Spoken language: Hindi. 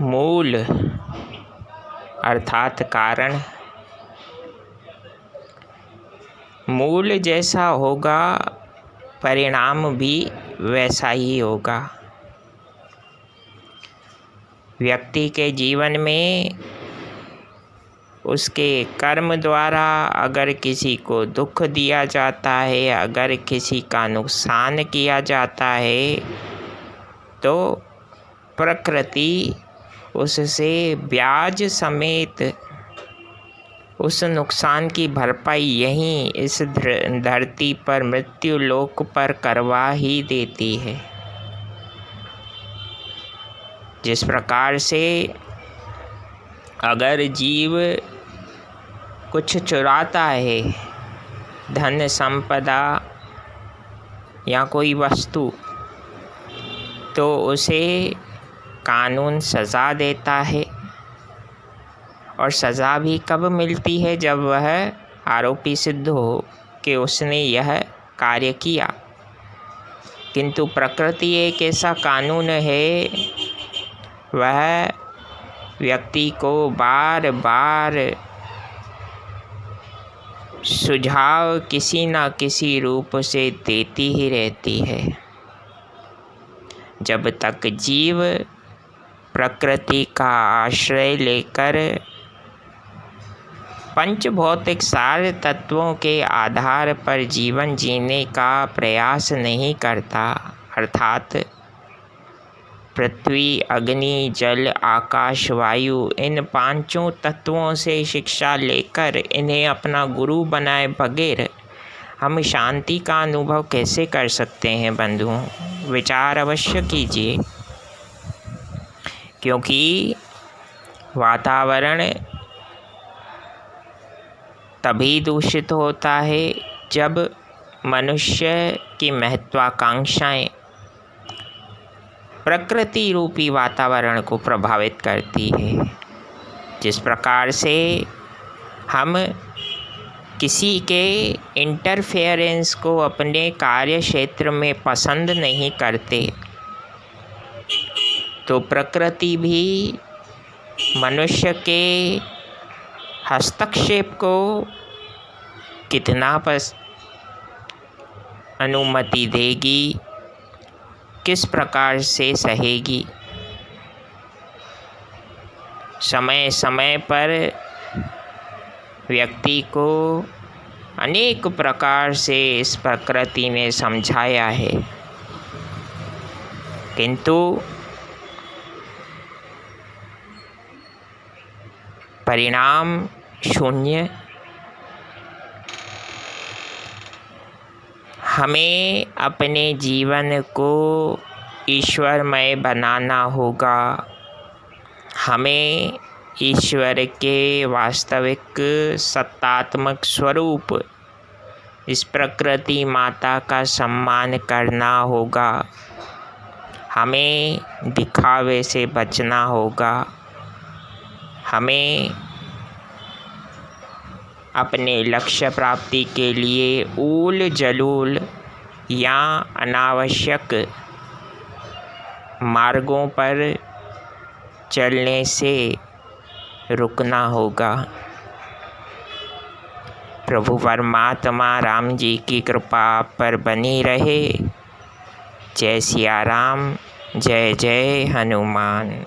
मूल अर्थात कारण। मूल जैसा होगा परिणाम भी वैसा ही होगा। व्यक्ति के जीवन में उसके कर्म द्वारा अगर किसी को दुख दिया जाता है, अगर किसी का नुकसान किया जाता है, तो प्रकृति उससे ब्याज समेत उस नुकसान की भरपाई यहीं इस धरती पर मृत्यु लोक पर करवा ही देती है। जिस प्रकार से अगर जीव कुछ चुराता है, धन संपदा या कोई वस्तु, तो उसे कानून सज़ा देता है। और सज़ा भी कब मिलती है? जब वह आरोपी सिद्ध हो कि उसने यह कार्य किया। किंतु प्रकृति एक ऐसा कानून है, वह व्यक्ति को बार बार सुझाव किसी न किसी रूप से देती ही रहती है। जब तक जीव प्रकृति का आश्रय लेकर पंच भौतिक सारे तत्वों के आधार पर जीवन जीने का प्रयास नहीं करता, अर्थात पृथ्वी, अग्नि, जल, आकाश, वायु, इन पांचों तत्वों से शिक्षा लेकर इन्हें अपना गुरु बनाए बगैर हम शांति का अनुभव कैसे कर सकते हैं बंधुओं? विचार अवश्य कीजिए। क्योंकि वातावरण तभी दूषित होता है जब मनुष्य की महत्वाकांक्षाएं प्रकृति रूपी वातावरण को प्रभावित करती है। जिस प्रकार से हम किसी के इंटरफेरेंस को अपने कार्य क्षेत्र में पसंद नहीं करते, तो प्रकृति भी मनुष्य के हस्तक्षेप को कितना अनुमति देगी, किस प्रकार से सहेगी। समय समय पर व्यक्ति को अनेक प्रकार से इस प्रकृति ने समझाया है, किंतु परिणाम शून्य। हमें अपने जीवन को ईश्वरमय बनाना होगा। हमें ईश्वर के वास्तविक सत्तात्मक स्वरूप इस प्रकृति माता का सम्मान करना होगा। हमें दिखावे से बचना होगा। हमें अपने लक्ष्य प्राप्ति के लिए ऊल जलूल या अनावश्यक मार्गों पर चलने से रुकना होगा। प्रभु परमात्मा राम जी की कृपा आप पर बनी रहे। जय सिया राम, जय जय हनुमान।